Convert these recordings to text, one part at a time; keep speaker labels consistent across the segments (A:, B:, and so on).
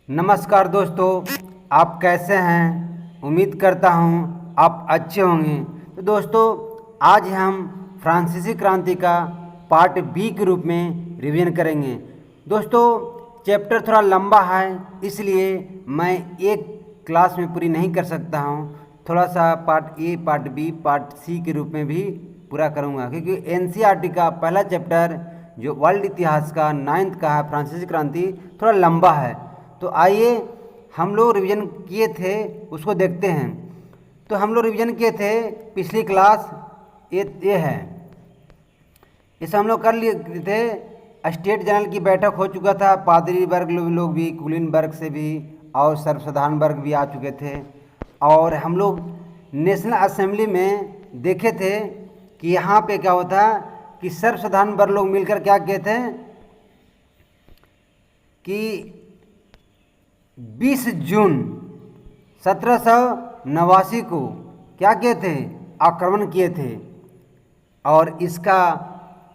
A: नमस्कार दोस्तों, आप कैसे हैं। उम्मीद करता हूं आप अच्छे होंगे। तो दोस्तों, आज हम फ्रांसीसी क्रांति का पार्ट बी के रूप में रिवीजन करेंगे। दोस्तों, चैप्टर थोड़ा लंबा है, इसलिए मैं एक क्लास में पूरी नहीं कर सकता हूं। थोड़ा सा part A, part B, part C के रूप में भी पूरा करूंगा, क्योंकि एनसीईआरटी का पहला चैप्टर जो वर्ल्ड इतिहास का 9th का है, फ्रांसीसी क्रांति, थोड़ा लंबा है। तो आइए हम लोग रिवीजन किए थे उसको देखते हैं। तो हम लोग रिवीजन किए थे पिछली क्लास, ये है, इसे हम लोग कर लिए थे। स्टेट जनरल की बैठक हो चुका था, पादरी वर्ग लोग भी, कुलीन वर्ग से भी और सर्वसाधारण वर्ग भी आ चुके थे। और हम लोग नेशनल असेंबली में देखे थे कि यहाँ पे क्या होता कि सर्वसाधारण वर्ग लोग मिलकर क्या कहते हैं कि 20 जून 1789 को क्या किए थे, आक्रमण किए थे। और इसका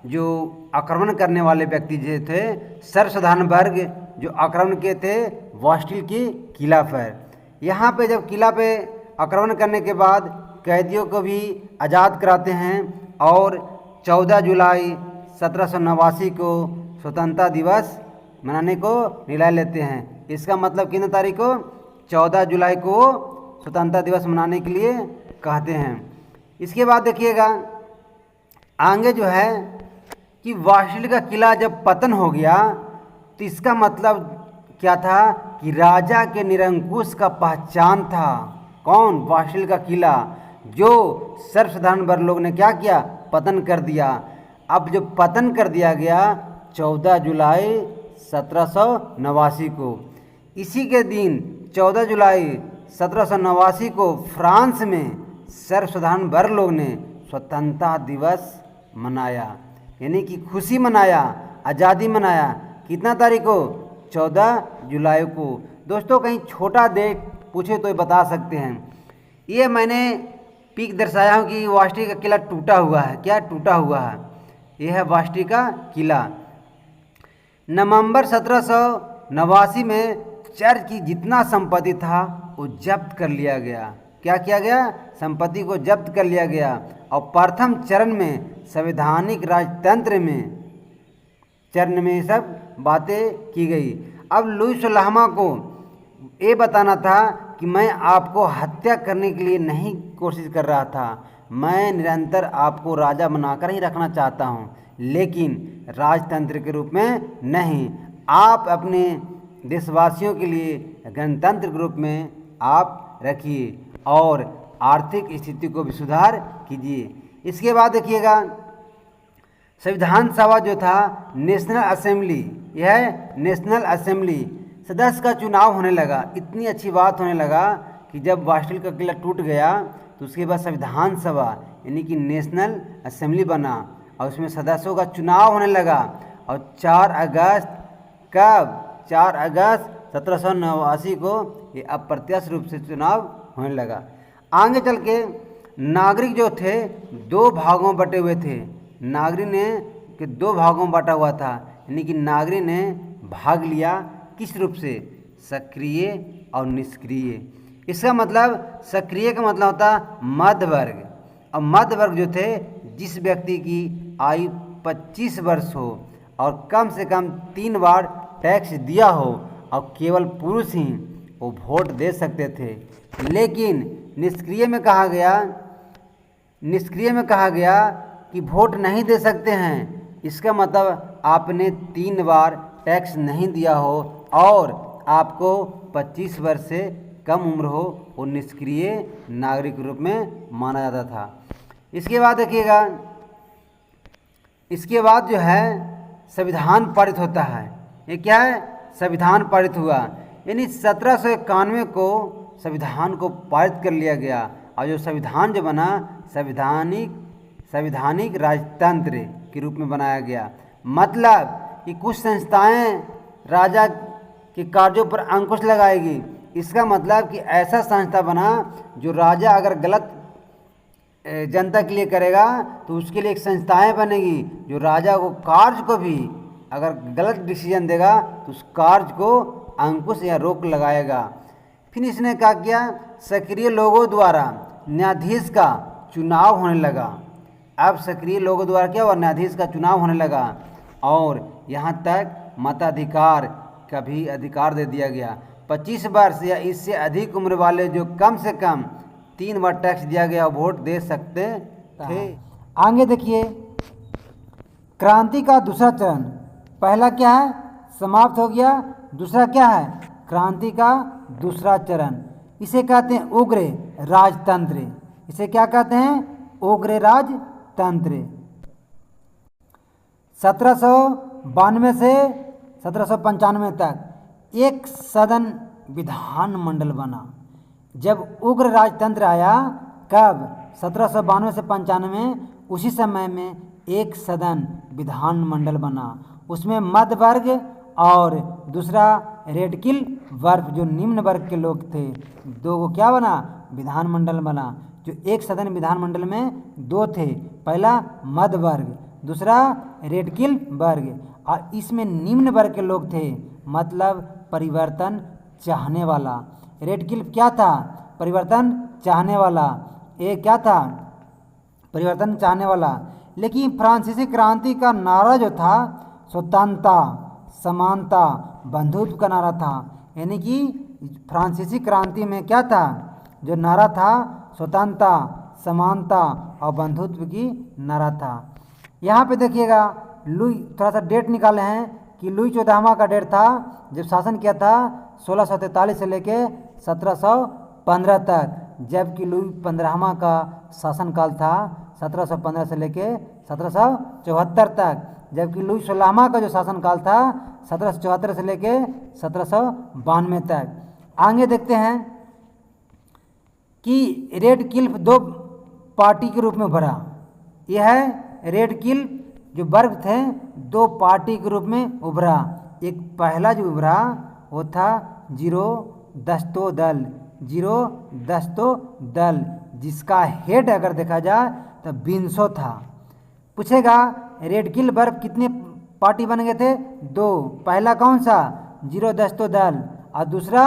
A: जो आक्रमण करने वाले व्यक्ति जो थे, सर्वसाधारण वर्ग जो आक्रमण किए थे बास्टिल की किला पर। यहाँ पे जब किला पे आक्रमण करने के बाद कैदियों को भी आज़ाद कराते हैं और 14 जुलाई 1789 को स्वतंत्रता दिवस मनाने को निर्णय लेते हैं। इसका मतलब कितने तारीख को, 14 जुलाई को स्वतंत्रता दिवस मनाने के लिए कहते हैं। इसके बाद देखिएगा आगे जो है कि बास्टिल का किला जब पतन हो गया तो इसका मतलब क्या था कि राजा के निरंकुश का पहचान था। कौन? बास्टिल का किला, जो सर्वसाधारण वर्ग लोग ने क्या किया, पतन कर दिया। अब जो पतन कर दिया गया 14 जुलाई 1789 को, इसी के दिन 14 जुलाई 1789 को फ्रांस में सर्वसाधारण वर्ग लोग ने स्वतंत्रता दिवस मनाया, यानी कि खुशी मनाया, आज़ादी मनाया। कितना तारीख को? 14 जुलाई को। दोस्तों, कहीं छोटा डेट पूछे तो बता सकते हैं। ये मैंने पीक दर्शाया हूँ कि बास्टिल का किला टूटा हुआ है। क्या टूटा हुआ है? यह है बास्टिल का किला। नवंबर 1789 में चर्च की जितना संपत्ति था वो जब्त कर लिया गया। क्या किया गया? संपत्ति को जब्त कर लिया गया। और प्रथम चरण में संवैधानिक राजतंत्र में चरण में सब बातें की गई। अब लुई 16वां को ये बताना था कि मैं आपको हत्या करने के लिए नहीं कोशिश कर रहा था, मैं निरंतर आपको राजा बनाकर ही रखना चाहता हूँ, लेकिन राजतंत्र के रूप में नहीं। आप अपने देशवासियों के लिए गणतंत्र के रूप में आप रखिए और आर्थिक स्थिति को भी सुधार कीजिए। इसके बाद देखिएगा संविधान सभा जो था, नेशनल असेंबली, यह नेशनल असेंबली सदस्य का चुनाव होने लगा। इतनी अच्छी बात होने लगा कि जब बास्टिल का किला टूट गया तो उसके बाद संविधान सभा यानी कि नेशनल असेंबली बना और उसमें सदस्यों का चुनाव होने लगा। और 4 अगस्त कब? 4 अगस्त 1789 को ये अप्रत्याशित रूप से चुनाव होने लगा। आगे चल के नागरिक जो थे 2 भागों में बटे हुए थे। नागरिक ने के 2 भागों में बटा हुआ था, यानी कि नागरिक ने भाग लिया किस रूप से? सक्रिय और निष्क्रिय। इसका मतलब सक्रिय का मतलब होता मध्य वर्ग, और मध्य वर्ग जो थे जिस व्यक्ति की आयु 25 वर्ष हो और कम से कम 3 बार टैक्स दिया हो और केवल पुरुष ही वो वोट दे सकते थे। लेकिन निष्क्रिय में कहा गया कि वोट नहीं दे सकते हैं। इसका मतलब आपने 3 बार टैक्स नहीं दिया हो और आपको 25 वर्ष से कम उम्र हो, वो निष्क्रिय नागरिक के रूप में माना जाता था। इसके बाद देखिएगा, इसके बाद जो है संविधान पारित होता है। ये क्या है? संविधान पारित हुआ, यानी 1791 को संविधान को पारित कर लिया गया। और जो संविधान जो बना, संवैधानिक राजतंत्र के रूप में बनाया गया। मतलब कि कुछ संस्थाएं राजा के कार्यों पर अंकुश लगाएगी। इसका मतलब कि ऐसा संस्था बना जो राजा अगर गलत जनता के लिए करेगा तो उसके लिए एक संस्थाएं बनेगी जो राजा को कार्य को भी अगर गलत डिसीजन देगा तो उस कार्य को अंकुश या रोक लगाएगा। फिर इसने क्या किया, सक्रिय लोगों द्वारा न्यायाधीश का चुनाव होने लगा। अब सक्रिय लोगों द्वारा क्या हुआ, न्यायाधीश का चुनाव होने लगा और यहाँ तक मताधिकार का भी अधिकार दे दिया गया। 25 वर्ष या इससे अधिक उम्र वाले जो कम से कम 3 बार टैक्स दिया गया वोट दे सकते थे।
B: आगे देखिए, क्रांति का दूसरा चरण, पहला क्या है, समाप्त हो गया। दूसरा क्या है, क्रांति का दूसरा चरण। इसे कहते हैं उग्र राजतंत्र। इसे क्या कहते हैं, उग्र राजतंत्र। 1792 से 1795 तक एक सदन विधानमंडल बना। जब उग्र राजतंत्र आया, कब, 1792 से 95, उसी समय में एक सदन विधानमंडल बना। उसमें मध्य वर्ग और दूसरा रेडकिल वर्ग जो निम्न वर्ग के लोग थे, दो को क्या बना, विधानमंडल बना। जो एक सदन विधानमंडल में दो थे, पहला मध्य वर्ग, दूसरा रेडकिल वर्ग, और इसमें निम्न वर्ग के लोग थे, मतलब परिवर्तन चाहने वाला। रेडकिल क्या था, परिवर्तन चाहने वाला। ये क्या था, परिवर्तन चाहने वाला। लेकिन फ्रांसीसी क्रांति का नारा जो था, स्वतंत्रता, समानता, बंधुत्व का नारा था। यानी कि फ्रांसीसी क्रांति में क्या था, जो नारा था, स्वतंत्रता, समानता और बंधुत्व की नारा था। यहाँ पे देखिएगा, लुई, थोड़ा सा डेट निकाले हैं कि लुई 14वां का डेट था जब शासन किया था 1643 से लेके 1715 तक, जबकि लुई 15वां का शासनकाल था 1715 से लेके 1774 तक, जबकि लुई 16वां का जो शासनकाल था 1774 से लेके 1792 तक। आगे देखते हैं कि रेड किल्फ दो पार्टी के रूप में उभरा। यह है रेड किल्फ जो वर्ग थे, दो पार्टी के रूप में उभरा। एक पहला जो उभरा वो था जीरो दस्तो दल, जीरो दस्तो दल, जिसका हेड अगर देखा जाए तो बिन्सो था। पूछेगा रेड किल वर्ग कितने पार्टी बन गए थे, दो। पहला कौन सा, जीरो दस्तो दल, और दूसरा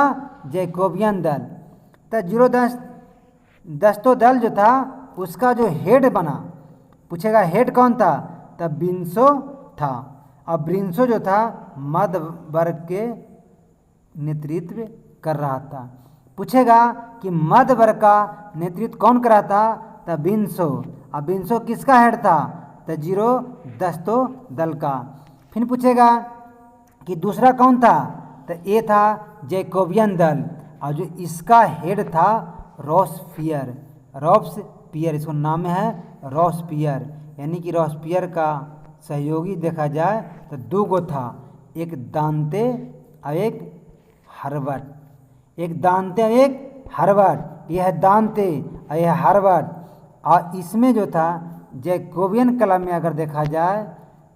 B: जैकोबियन दल। तो जीरो दस्तो दल जो था उसका जो हेड बना, पूछेगा हेड कौन था, तब बिन्सो था। अब बिन्सो जो था मध्य वर्ग के नेतृत्व कर रहा था। पूछेगा कि मध्य वर्ग का नेतृत्व कौन कर रहा था, तब बिन्सो। अब बिन्सो किसका हेड था, तो जीरो दस्तो दल का। फिर पूछेगा कि दूसरा कौन था, तो ये था जैकोबियन दल, और जो इसका हेड था रॉसपियर। रॉब्सपियर इसको नाम है रॉसपियर, यानी कि रॉसपियर का सहयोगी देखा जाए तो दो गो था, एक दांते और एक हर्बर्ट। एक दांते और एक हर्बर्ट, यह है दांते और यह हर्बर्ट। और इसमें जो था जैकोबियन कलम में अगर देखा जाए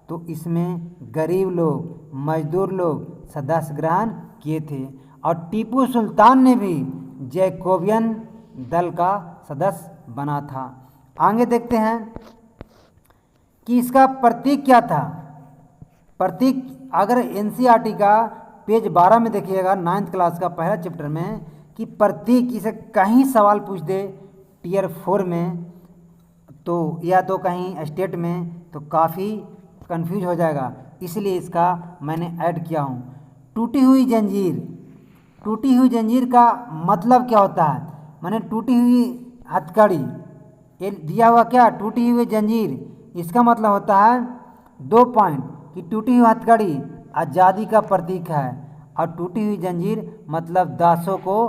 B: तो इसमें गरीब लोग, मजदूर लोग सदस्य ग्रहण किए थे। और टीपू सुल्तान ने भी जैकोबियन दल का सदस्य बना था। आगे देखते हैं कि इसका प्रतीक क्या था। प्रतीक अगर एनसीईआरटी का पेज 12 में देखिएगा, 9th क्लास का पहला चैप्टर में, कि प्रतीक, इसे कहीं सवाल पूछ दे टियर 4 में तो या तो कहीं स्टेट में, तो काफ़ी कंफ्यूज हो जाएगा, इसलिए इसका मैंने ऐड किया हूँ। टूटी हुई जंजीर, टूटी हुई जंजीर का मतलब क्या होता है, मैंने टूटी हुई हथकड़ी, ये दिया हुआ क्या, टूटी हुई जंजीर, इसका मतलब होता है 2 पॉइंट कि टूटी हुई हथकड़ी आज़ादी का प्रतीक है, और टूटी हुई जंजीर मतलब दासों को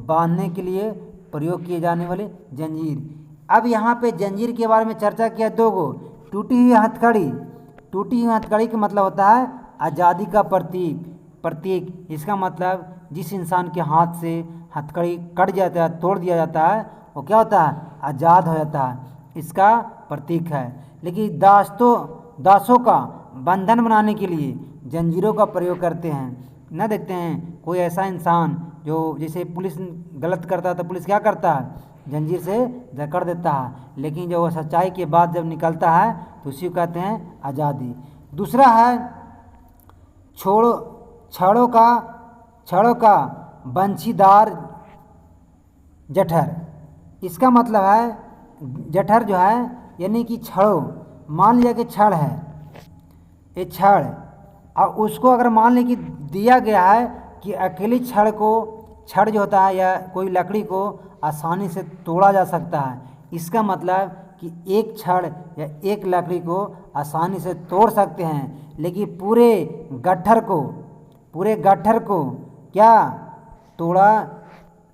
B: बांधने के लिए प्रयोग किए जाने वाली जंजीर। अब यहाँ पे जंजीर के बारे में चर्चा किया 2 गो। टूटी हुई हथकड़ी, टूटी हुई हथकड़ी का मतलब होता है आज़ादी का प्रतीक। इसका मतलब जिस इंसान के हाथ से हथकड़ी कट जाता है, तोड़ दिया जाता है, वो क्या होता है, आज़ाद हो जाता है, इसका प्रतीक है। लेकिन दासों का बंधन बनाने के लिए जंजीरों का प्रयोग करते हैं। न देखते हैं कोई ऐसा इंसान जो जैसे पुलिस गलत करता है तो पुलिस क्या करता है, जंजीर से जकड़ देता है, लेकिन जब वह सच्चाई के बाद जब निकलता है तो उसी को कहते हैं आज़ादी। दूसरा है छड़ों का छड़ों का बंशीदार जठर। इसका मतलब है जठर जो है यानी कि छड़ों, मान लिया कि छड़ है, ये छड़, और उसको अगर मान ली कि दिया गया है कि अकेली छड़ जो होता है या कोई लकड़ी को आसानी से तोड़ा जा सकता है, इसका मतलब कि एक छड़ या एक लकड़ी को आसानी से तोड़ सकते हैं, लेकिन पूरे गट्ठर को क्या तोड़ा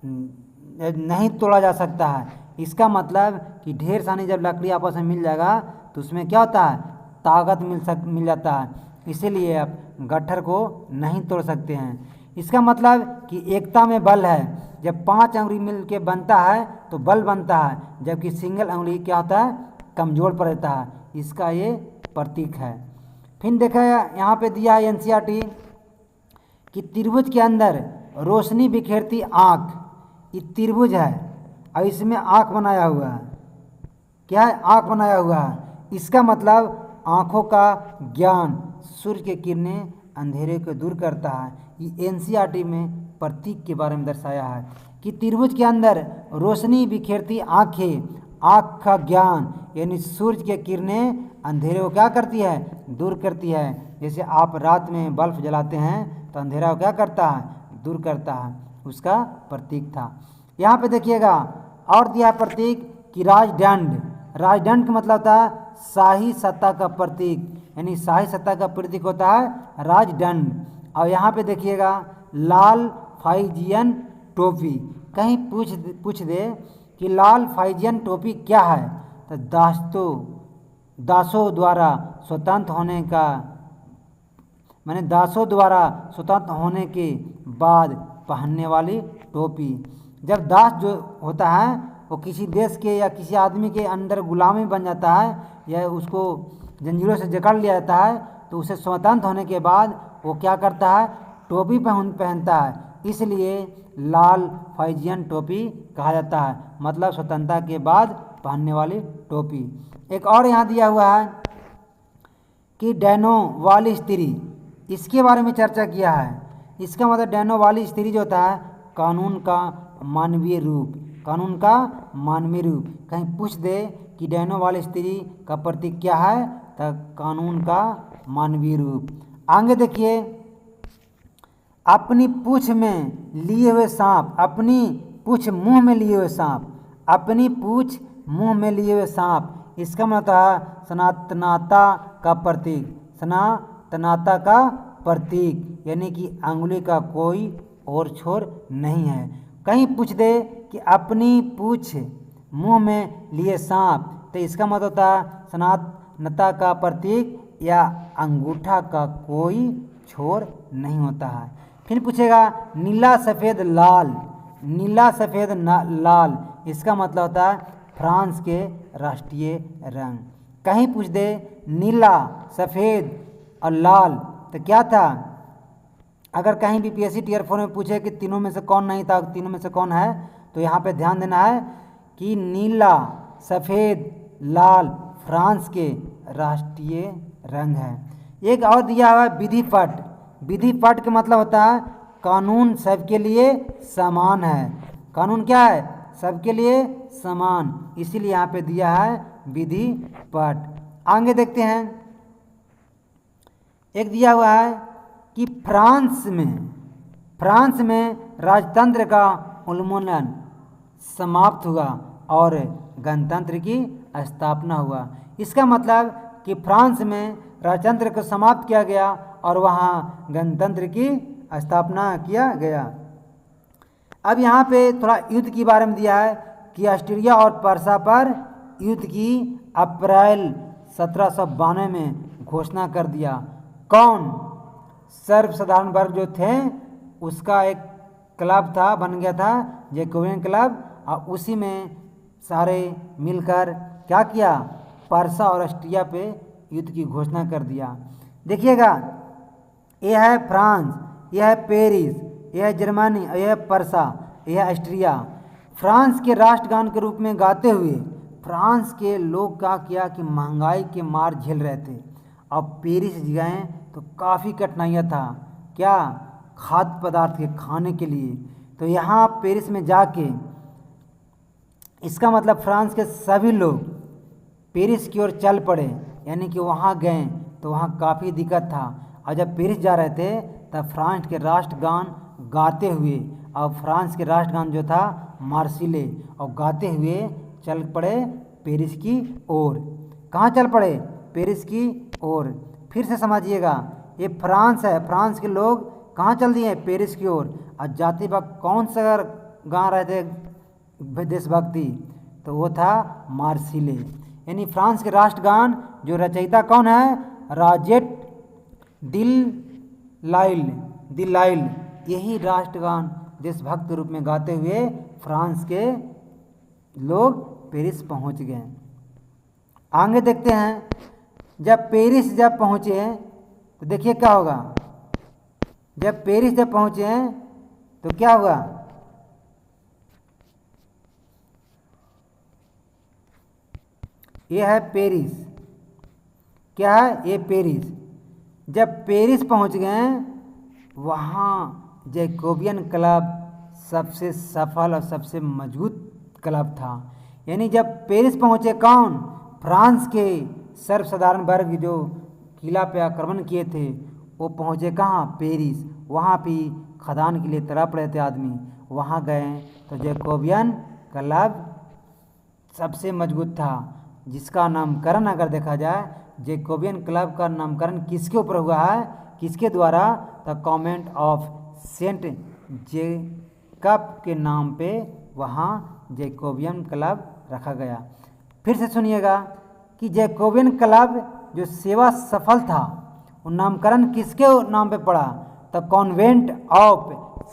B: नहीं तोड़ा जा सकता है। इसका मतलब कि ढेर सारी जब लकड़ी आपस में मिल जाएगा तो उसमें क्या होता है, ताकत मिल जाता है, इसीलिए आप गट्ठर को नहीं तोड़ सकते हैं। इसका मतलब कि एकता में बल है, जब 5 अंगुली मिल के बनता है तो बल बनता है, जबकि सिंगल अंगुली क्या होता है, कमज़ोर पड़ जाता है। इसका ये प्रतीक है। फिर देखा यहाँ पे दिया है एनसीईआरटी कि त्रिभुज के अंदर रोशनी बिखेरती आँख, ये त्रिभुज है और इसमें आँख बनाया हुआ है। क्या है, आँख बनाया हुआ है। इसका मतलब आँखों का ज्ञान, सूर्य की किरणें अंधेरे को दूर करता है। ये एनसीईआरटी में प्रतीक के बारे में दर्शाया है कि त्रिभुज के अंदर रोशनी बिखेरती आँखें, आँख का ज्ञान यानी सूर्य की किरणें अंधेरे को क्या करती है, दूर करती है। जैसे आप रात में बल्ब जलाते हैं तो अंधेरा को क्या करता है, दूर करता है, उसका प्रतीक था। यहाँ पे देखिएगा और दिया प्रतीक कि राजदंड का मतलब होता है शाही सत्ता का प्रतीक, यानी शाही सत्ता का प्रतीक होता है राजदंड। और यहाँ पे देखिएगा लाल फाइजियन टोपी, कहीं पूछ दे कि लाल फाइजियन टोपी क्या है, तो दासों द्वारा स्वतंत्र होने के बाद पहनने वाली टोपी। जब दास जो होता है वो किसी देश के या किसी आदमी के अंदर गुलामी बन जाता है या उसको जंजीरों से जकड़ लिया जाता है, तो उसे स्वतंत्र होने के बाद वो क्या करता है, टोपी पहनता है, इसलिए लाल फाइजियन टोपी कहा जाता है, मतलब स्वतंत्रता के बाद पहनने वाली टोपी। एक और यहाँ दिया हुआ है कि डैनो वाली स्त्री, इसके बारे में चर्चा किया है। इसका मतलब डैनो वाली स्त्री जो होता है कानून का मानवीय रूप, कहीं पूछ दे कि डैनो वाली स्त्री का प्रतीक क्या है, तो कानून का मानवीय रूप। आगे देखिए, अपनी पूछ में लिए हुए सांप, अपनी पूछ मुंह में लिए हुए सांप, इसका मतलब है सनातनता का प्रतीक, यानी कि अंगुली का कोई और छोर नहीं है। कहीं पूछ दे कि अपनी पूछ मुंह में लिए सांप, तो इसका मतलब होता है सनातनता का प्रतीक या अंगूठा का कोई छोर नहीं होता है। फिर पूछेगा नीला सफ़ेद लाल, इसका मतलब होता है फ्रांस के राष्ट्रीय रंग। कहीं पूछ दे नीला सफ़ेद और लाल, तो क्या था, अगर कहीं भी पीएससी टीयर 4 में पूछे कि तीनों में से कौन नहीं था, तीनों में से कौन है, तो यहाँ पे ध्यान देना है कि नीला सफ़ेद लाल फ्रांस के राष्ट्रीय रंग है। एक और दिया हुआ विधि पट का मतलब होता है कानून सबके लिए समान है, कानून क्या है, सबके लिए समान, इसीलिए यहाँ पे दिया है विधि पट। आगे देखते हैं, एक दिया हुआ है कि फ्रांस में राजतंत्र का उन्मूलन समाप्त हुआ और गणतंत्र की स्थापना हुआ। इसका मतलब कि फ्रांस में राजतंत्र को समाप्त किया गया और वहाँ गणतंत्र की स्थापना किया गया। अब यहाँ पे थोड़ा युद्ध के बारे में दिया है कि ऑस्ट्रिया और पर्सा पर युद्ध की अप्रैल 1792 में घोषणा कर दिया। कौन, सर्वसाधारण वर्ग जो थे उसका एक क्लब था, बन गया था जैकोबिन क्लब, और उसी में सारे मिलकर क्या किया, पर्सा और ऑस्ट्रिया पे युद्ध की घोषणा कर दिया। देखिएगा, यह है फ्रांस, यह है पेरिस, यह है जर्मनी, यह है पर्सा, यह है ऑस्ट्रिया। फ्रांस के राष्ट्रगान के रूप में गाते हुए फ्रांस के लोग क्या किया कि महंगाई के मार झेल रहे थे। अब पेरिस गए तो काफ़ी कठिनाइयाँ था, क्या खाद्य पदार्थ के खाने के लिए। तो यहाँ पेरिस में जाके इसका मतलब फ्रांस के सभी लोग पेरिस की ओर चल पड़े, यानी कि वहाँ गए तो वहाँ काफ़ी दिक्कत था। और जब पेरिस जा रहे थे तब फ्रांस के राष्ट्रगान गाते हुए, और फ्रांस के राष्ट्रगान जो था मार्सिले, और गाते हुए चल पड़े पेरिस की ओर। कहाँ चल पड़े? पेरिस की ओर। फिर से समझिएगा, ये फ्रांस है, फ्रांस के लोग कहाँ चल दिए? पेरिस की ओर। और जाते वक्त कौन सा गा रहे थे देशभक्ति? तो वो था मार्सिले। यानी फ्रांस के राष्ट्रगान जो रचयिता कौन है? राजेट दिलाइल। यही राष्ट्रगान देशभक्त रूप में गाते हुए फ्रांस के लोग पेरिस पहुंच गए। आगे देखते हैं, जब पेरिस पहुंचे तो देखिए क्या होगा। जब पेरिस पहुंचे तो क्या हुआ? ये है पेरिस। क्या है? ये पेरिस। जब पेरिस पहुंच गए, वहाँ जैकोबियन क्लब सबसे सफल और सबसे मजबूत क्लब था। यानी जब पेरिस पहुँचे कौन? फ्रांस के सर्वसाधारण वर्ग जो किला पे आक्रमण किए थे, वो पहुँचे कहाँ? पेरिस। वहाँ भी खदान के लिए तड़प रहे थे आदमी। वहाँ गए तो जैकोबियन क्लब सबसे मजबूत था, जिसका नामकरण अगर देखा जाए, जैकोबियन क्लब का नामकरण किसके ऊपर हुआ है? किसके द्वारा? The convent of Saint Jacob के नाम पे वहाँ जैकोबियन क्लब रखा गया। फिर से सुनिएगा कि जैकोबियन क्लब जो सेवा सफल था, वो नामकरण किसके नाम पे पड़ा? The convent of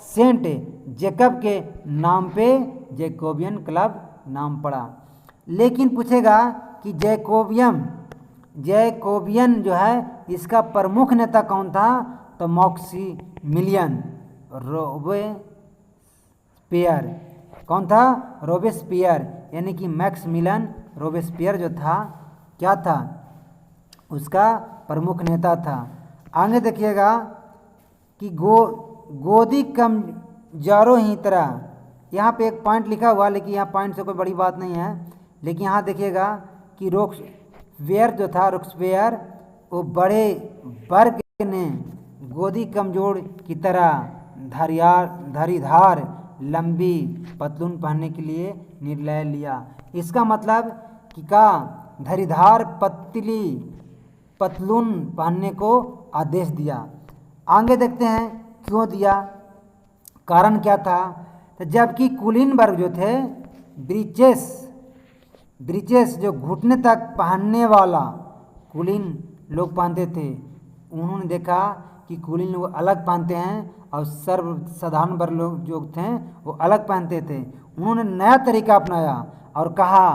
B: Saint Jacob के नाम पे जैकोबियन क्लब नाम पड़ा। लेकिन पूछेगा कि जैकोबियन जो है, इसका प्रमुख नेता कौन था? तो मैक्सिमिलियन रोबेस्पियर। कौन था? रोबेस्पियर। यानी कि मैक्सिमिलियन रोबेस्पियर जो था, क्या था? उसका प्रमुख नेता था। आगे देखिएगा कि गोदी कमजोरों ही तरह, यहाँ पे एक पॉइंट लिखा हुआ, लेकिन यहाँ पॉइंट से कोई बड़ी बात नहीं है। लेकिन यहाँ देखिएगा कि रोक्सवेयर जो था, रोक्सवेयर, वो बड़े वर्ग ने गोदी कमजोर की तरह धरीधार लंबी पतलून पहनने के लिए निर्णय लिया। इसका मतलब कि का धरीधार पतलून पहनने को आदेश दिया। आगे देखते हैं क्यों दिया, कारण क्या था। तो जबकि कुलीन वर्ग जो थे, ब्रीचेस जो घुटने तक पहनने वाला कुलीन लोग पहनते थे, उन्होंने देखा कि कुलीन लोग अलग पहनते हैं और सर्वसाधारण वर्ग लोग जो थे वो अलग पहनते थे। उन्होंने नया तरीका अपनाया और कहा,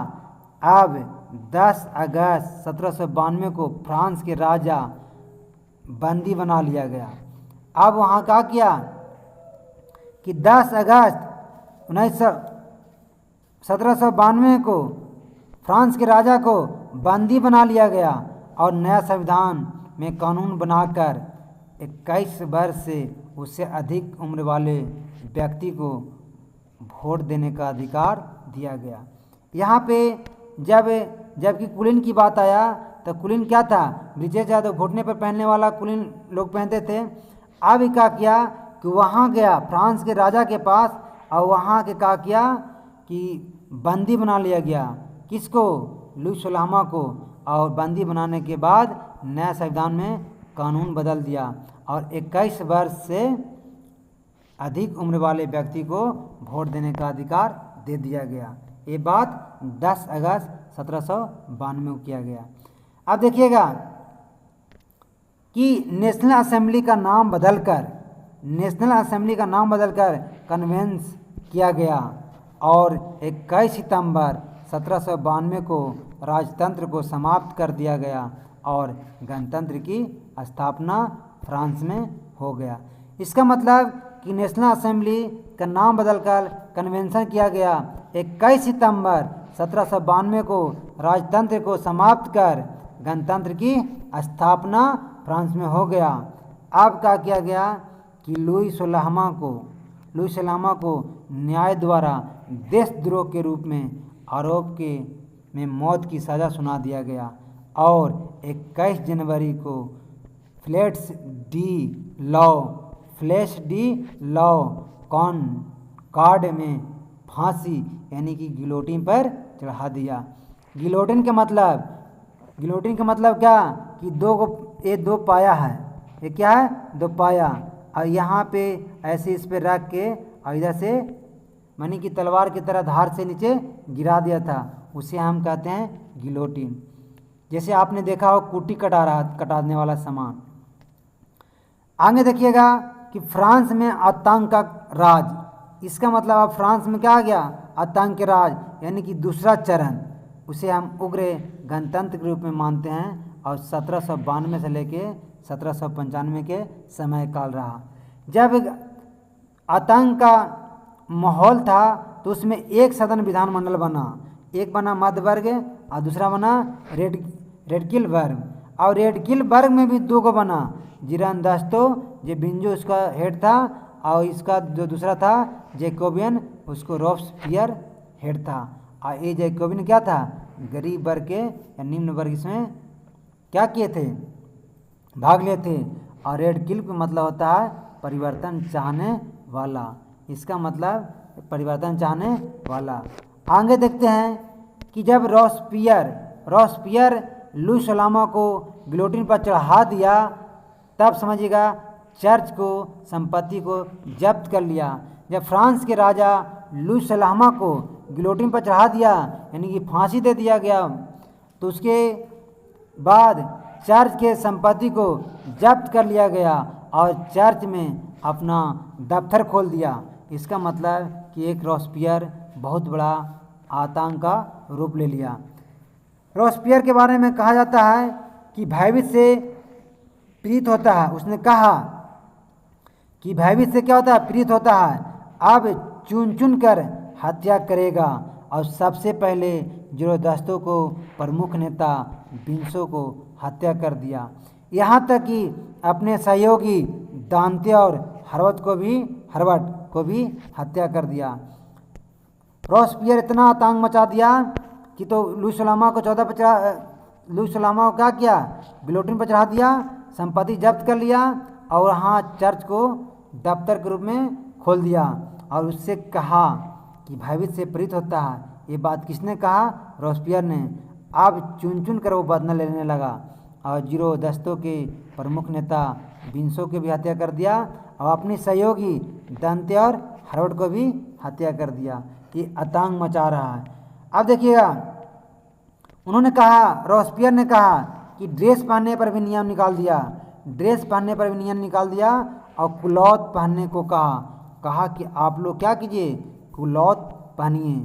B: अब 10 अगस्त 1792 को फ्रांस के राजा बंदी बना लिया गया। अब वहाँ क्या किया कि 10 अगस्त 1792 को फ्रांस के राजा को बंदी बना लिया गया और नया संविधान में कानून बनाकर 21 वर्ष से उससे अधिक उम्र वाले व्यक्ति को वोट देने का अधिकार दिया गया। यहाँ पे जबकि कुलीन की बात आया तो कुलीन क्या था? ब्रिजेश जादव घुटने पर पहनने वाला कुलीन लोग पहनते थे। अब क्या किया कि वहाँ गया फ्रांस के राजा के पास और वहाँ के क्या किया कि बंदी बना लिया गया। किसको? लुई सोलहवां को। और बंदी बनाने के बाद नया संविधान में कानून बदल दिया और 21 वर्ष से अधिक उम्र वाले व्यक्ति को वोट देने का अधिकार दे दिया गया। ये बात 10 अगस्त 1792 को किया गया। अब देखिएगा कि नेशनल असेंबली का नाम बदलकर कन्वेंस किया गया और 21 सितंबर 1792 को राजतंत्र को समाप्त कर दिया गया और गणतंत्र की स्थापना फ्रांस में हो गया। इसका मतलब कि नेशनल असेंबली का नाम बदलकर कन्वेंशन किया गया। 21 सितंबर 1792 को राजतंत्र को समाप्त कर गणतंत्र की स्थापना फ्रांस में हो गया। अब क्या किया गया कि लुई सोलहवां को न्याय द्वारा देशद्रोह के रूप में आरोप के में मौत की सज़ा सुना दिया गया और 21 जनवरी को फ्लेश डी लॉ कॉनकॉर्ड में फांसी यानी कि गिलोटिन पर चढ़ा दिया। गिलोटिन का मतलब क्या कि दो पाया है। ये क्या है? दो पाया, और यहाँ पे ऐसे इस पे रख के और इधर से मानी कि तलवार की तरह धार से नीचे गिरा दिया था, उसे हम कहते हैं गिलोटिन। जैसे आपने देखा हो कुटी कटाने वाला सामान। आगे देखिएगा कि फ्रांस में आतंक का राज। इसका मतलब अब फ्रांस में क्या आ गया? आतंक के राज, यानी कि दूसरा चरण। उसे हम उग्र गणतंत्र के रूप में मानते हैं और 1792 से लेके 1795 के समय काल रहा। जब आतंक का माहौल था तो उसमें एक सदन विधानमंडल बना, एक बना मध्य वर्ग और दूसरा बना रेडकिल वर्ग। और रेडकिल वर्ग में भी दो को बना, जिरान दस्तो जो बिंजो उसका हेड था और इसका जो दूसरा था जैकोबियन, उसको रॉब्सपियर हेड था। और ये जैकोबियन क्या था? गरीब वर्ग के या निम्न वर्ग इसमें क्या किए थे? भाग लिए थे। और रेड किल का मतलब होता है परिवर्तन चाहने वाला। इसका मतलब परिवर्तन चाहने वाला। आगे देखते हैं कि जब रॉब्सपियर लुई सोलहवां को गिलोटिन पर चढ़ा दिया, तब समझिएगा चर्च को संपत्ति को जब्त कर लिया। जब फ्रांस के राजा लुई सोलहवां को गिलोटिन पर चढ़ा दिया यानी कि फांसी दे दिया गया, तो उसके बाद चर्च के संपत्ति को जब्त कर लिया गया और चर्च में अपना दफ्तर खोल दिया। इसका मतलब कि एक रॉब्सपियर बहुत बड़ा आतंक का रूप ले लिया। रॉब्सपियर के बारे में कहा जाता है कि भयभीत से प्रीत होता है। उसने कहा कि भयभीत से क्या होता है? प्रीत होता है। अब चुन चुन कर हत्या करेगा और सबसे पहले जीरोदस्तों को प्रमुख नेता बिंसो को हत्या कर दिया। यहाँ तक कि अपने सहयोगी दांते और हर्वट को भी हत्या कर दिया। रॉब्सपियर इतना आतंक मचा दिया कि तो लुई सोलहवां को क्या किया? गिलोटिन पर चढ़ा दिया, संपत्ति जब्त कर लिया और वहाँ चर्च को दफ्तर के रूप में खोल दिया। और उससे कहा कि भयभीत से प्रीत होता है। ये बात किसने कहा? रॉब्सपियर ने। अब चुन चुन कर वो बदला लेने लगा और जीरोदस्तों के प्रमुख नेता बिंसो की भी हत्या कर दिया और अपने सहयोगी दांते और हर्वट को भी हत्या कर दिया। ये आतंक मचा रहा है। अब देखिएगा, उन्होंने कहा, रॉब्सपियर ने कहा कि ड्रेस पहनने पर भी नियम निकाल दिया और कुलौत पहनने को कहा कि आप लोग क्या कीजिए? कुलौत पहनिए।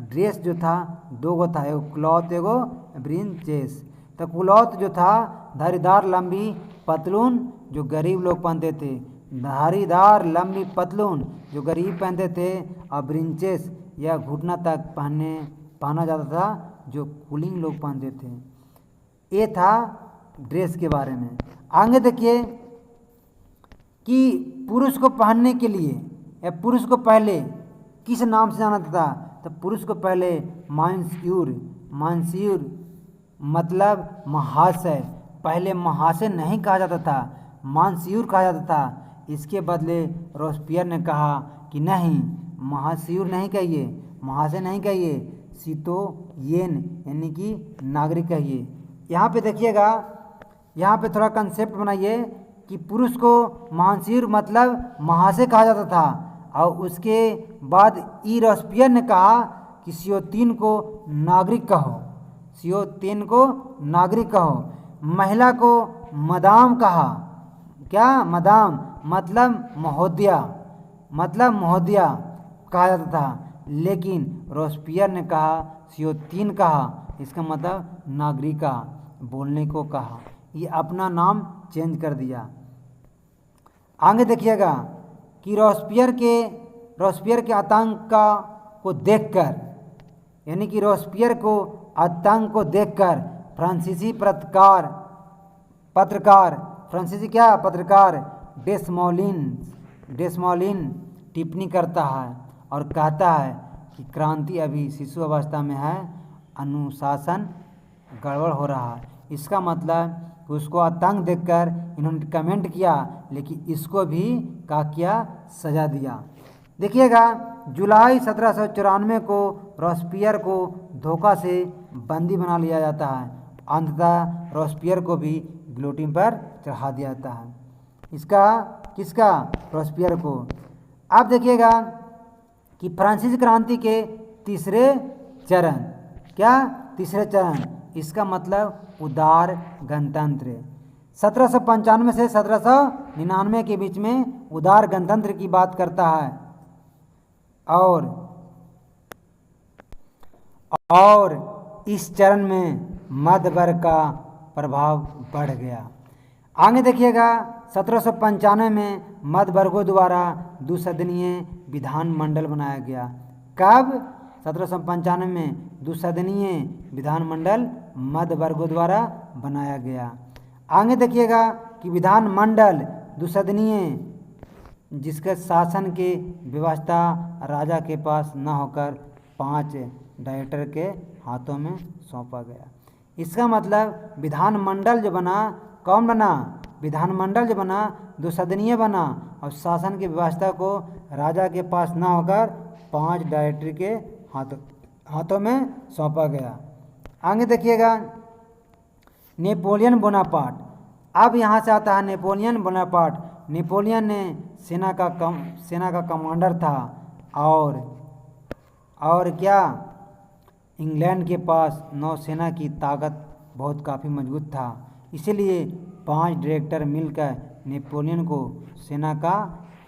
B: ड्रेस जो था दो गो था, एगो क्लॉथ एगो ब्रिंचेस। तो क्लॉथ जो था धारीदार लंबी पतलून जो गरीब लोग पहनते थे, धारीदार लंबी पतलून जो गरीब पहनते थे, और ब्रिंचेस या घुटना तक पहना जाता था जो कुलीन लोग पहनते थे। ये था ड्रेस के बारे में। आगे देखिए कि पुरुष को पहनने के लिए या पुरुष को पहले किस नाम से जाना था? तो पुरुष को पहले मानस्यूर मतलब महाशय। पहले महाशय नहीं कहा जाता था, मानस्यूर कहा जाता था। इसके बदले रॉब्सपियर ने कहा कि नहीं, महास्यूर नहीं कहिए, महाशय नहीं कहिए, सितोयेन यानी कि नागरिक कहिए। यहाँ पे देखिएगा, यहाँ पे थोड़ा कंसेप्ट बनाइए कि पुरुष को मानस्यूर मतलब महाशय कहा जाता था और उसके बाद रॉब्सपियर ने कहा कि सियोतीन को नागरिक कहो। महिला को मदाम कहा। क्या? मदाम मतलब महोदया कहा जाता था, लेकिन रॉब्सपियर ने कहा सियोतीन कहा, इसका मतलब नागरिका बोलने को कहा। ये अपना नाम चेंज कर दिया। आगे देखिएगा कि रॉब्सपियर के आतंक को देखकर, यानी कि रॉब्सपियर को आतंक को देखकर फ्रांसीसी पत्रकार डेसमोलिन्स डेसमोलिन टिप्पणी करता है और कहता है कि क्रांति अभी शिशु अवस्था में है, अनुशासन गड़बड़ हो रहा है। इसका मतलब उसको आतंक देखकर इन्होंने कमेंट किया, लेकिन इसको भी क्या किया, सजा दिया। देखिएगा, जुलाई 1794 को रॉस्पियर को धोखा से बंदी बना लिया जाता है। अंततः रॉस्पियर को भी गिलोटिन पर चढ़ा दिया जाता है। इसका किसका, रॉस्पियर को। अब देखिएगा कि फ्रांसीसी क्रांति के तीसरे चरण, क्या तीसरे चरण, इसका मतलब उदार गणतंत्र। 1795 से 1799 के बीच में उदार गणतंत्र की बात करता है और इस चरण में मध्य वर्ग का प्रभाव बढ़ गया। आगे देखिएगा, 1795 में मध्य वर्गों द्वारा दुसदनीय विधानमंडल बनाया गया। कब? 1795 में दुसदनीय विधानमंडल मध्य वर्गों द्वारा बनाया गया। आगे देखिएगा कि विधानमंडल दुसदनीय जिसके शासन की व्यवस्था राजा के पास न होकर 5 डायरेक्टर के हाथों में सौंपा गया। इसका मतलब विधानमंडल जो बना, कौन बना? विधानमंडल जो बना दुसदनीय बना और शासन की व्यवस्था को राजा के पास न होकर 5 डायरेक्टर के हाथों में सौंपा गया। आगे देखिएगा, नेपोलियन बोनापार्ट। अब यहाँ से आता है नेपोलियन बोनापार्ट। नेपोलियन ने सेना का कमांडर था और क्या, इंग्लैंड के पास नौसेना की ताकत बहुत काफ़ी मजबूत था। इसलिए 5 डायरेक्टर मिलकर नेपोलियन को सेना का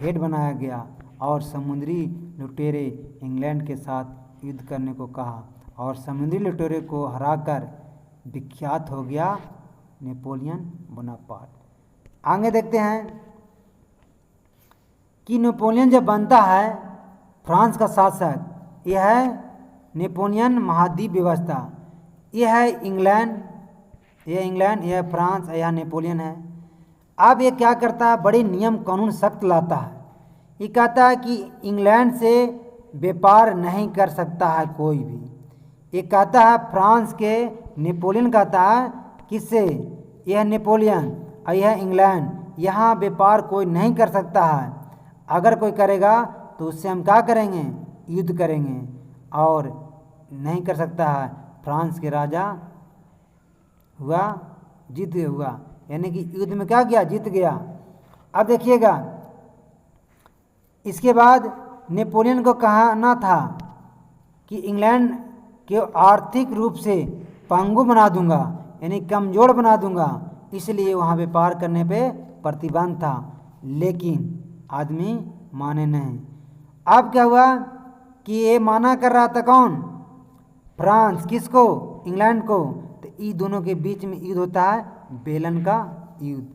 B: हेड बनाया गया और समुद्री लुटेरे इंग्लैंड के साथ युद्ध करने को कहा और समुद्री लुटेरे को हराकर विख्यात हो गया नेपोलियन बोनापार्ट। आगे देखते हैं कि नेपोलियन जब बनता है फ्रांस का शासक, यह है नेपोलियन महाद्वीप व्यवस्था। यह है इंग्लैंड, यह फ्रांस, यह नेपोलियन है। अब ये क्या करता है, बड़े नियम कानून सख्त लाता है। ये कहता है कि इंग्लैंड से व्यापार नहीं कर सकता है कोई भी। ये कहता है फ्रांस के, नेपोलियन कहता है किससे, यह नेपोलियन और यह इंग्लैंड, यहाँ व्यापार कोई नहीं कर सकता है। अगर कोई करेगा तो उससे हम क्या करेंगे, युद्ध करेंगे, और नहीं कर सकता है। फ्रांस के राजा हुआ, जीत हुआ, यानी कि युद्ध में क्या किया, जीत गया। अब देखिएगा, इसके बाद नेपोलियन को कहना था कि इंग्लैंड के आर्थिक रूप से पंगु बना दूंगा, यानी कमज़ोर बना दूंगा, इसलिए वहाँ व्यापार करने पे प्रतिबंध था, लेकिन आदमी माने नहीं। अब क्या हुआ कि ये माना कर रहा था कौन, फ्रांस, किसको, इंग्लैंड को। तो ये दोनों के बीच में युद्ध होता है, बेलन का युद्ध।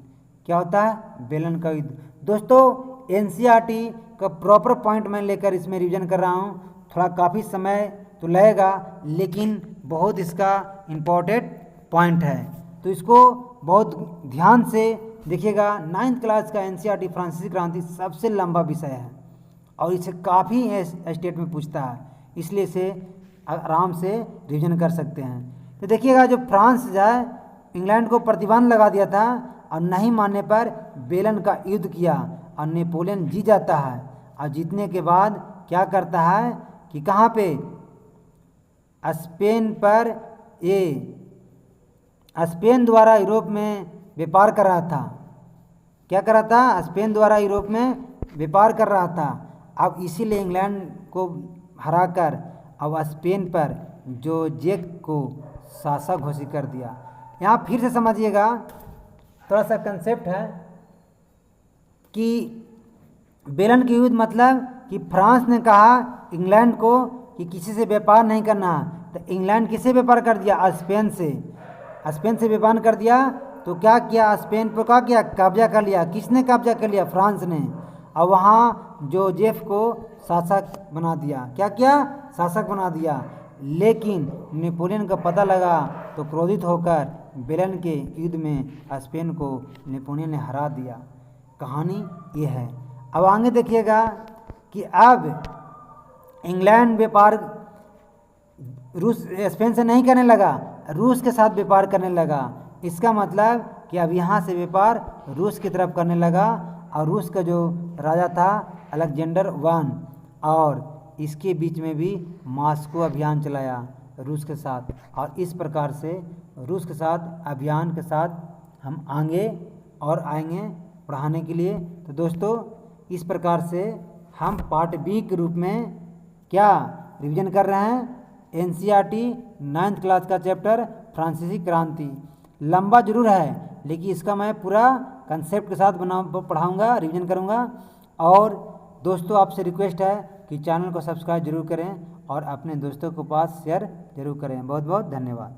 B: क्या होता है, बेलन का युद्ध। दोस्तों एनसीईआरटी का प्रॉपर पॉइंट मैं लेकर इसमें रिवीजन कर रहा हूँ। थोड़ा काफ़ी समय तो लगेगा, लेकिन बहुत इसका इम्पोर्टेंट पॉइंट है, तो इसको बहुत ध्यान से देखिएगा। 9th क्लास का एनसीईआरटी फ्रांसीसी क्रांति सबसे लंबा विषय है और इसे काफ़ी स्टेट में पूछता है, इसलिए इसे आराम से रिवीजन कर सकते हैं। तो देखिएगा, जो फ्रांस जाए इंग्लैंड को प्रतिबंध लगा दिया था और नहीं मानने पर बेलन का युद्ध किया और नेपोलियन जीत जाता है। और जीतने के बाद क्या करता है कि कहाँ पे, स्पेन पर, ये स्पेन द्वारा यूरोप में व्यापार कर रहा था। क्या कर रहा था, स्पेन द्वारा यूरोप में व्यापार कर रहा था। अब इसीलिए इंग्लैंड को हराकर अब स्पेन पर जोजेक को शासक घोषित कर दिया। यहाँ फिर से समझिएगा, थोड़ा सा कंसेप्ट है कि बेलन की युद्ध मतलब कि फ्रांस ने कहा इंग्लैंड को कि किसी से व्यापार नहीं करना, तो इंग्लैंड किससे व्यापार कर दिया, स्पेन से। स्पेन से व्यापार कर दिया तो क्या किया, स्पेन पर क्या किया, कब्जा कर लिया। किसने कब्जा कर लिया, फ्रांस ने। और वहाँ जोजेफ को शासक बना दिया। क्या किया, शासक बना दिया। लेकिन नेपोलियन का पता लगा तो क्रोधित होकर बेलन के युद्ध में स्पेन को नेपोलियन ने हरा दिया। कहानी ये है। अब आगे देखिएगा कि अब इंग्लैंड व्यापार रूस स्पेन से नहीं करने लगा, रूस के साथ व्यापार करने लगा। इसका मतलब कि अब यहाँ से व्यापार रूस की तरफ करने लगा, और रूस का जो राजा था अलेक्जेंडर वन, और इसके बीच में भी मॉस्को अभियान चलाया रूस के साथ। और इस प्रकार से रूस के साथ अभियान के साथ हम आगे और आएंगे पढ़ाने के लिए। तो दोस्तों, इस प्रकार से हम पार्ट बी के रूप में क्या रिवीजन कर रहे हैं, एनसीईआरटी 9th क्लास का चैप्टर फ्रांसीसी क्रांति। लंबा जरूर है, लेकिन इसका मैं पूरा कंसेप्ट के साथ पढ़ाऊँगा, रिवीजन करूँगा। और दोस्तों, आपसे रिक्वेस्ट है कि चैनल को सब्सक्राइब जरूर करें और अपने दोस्तों के पास शेयर जरूर करें। बहुत बहुत धन्यवाद।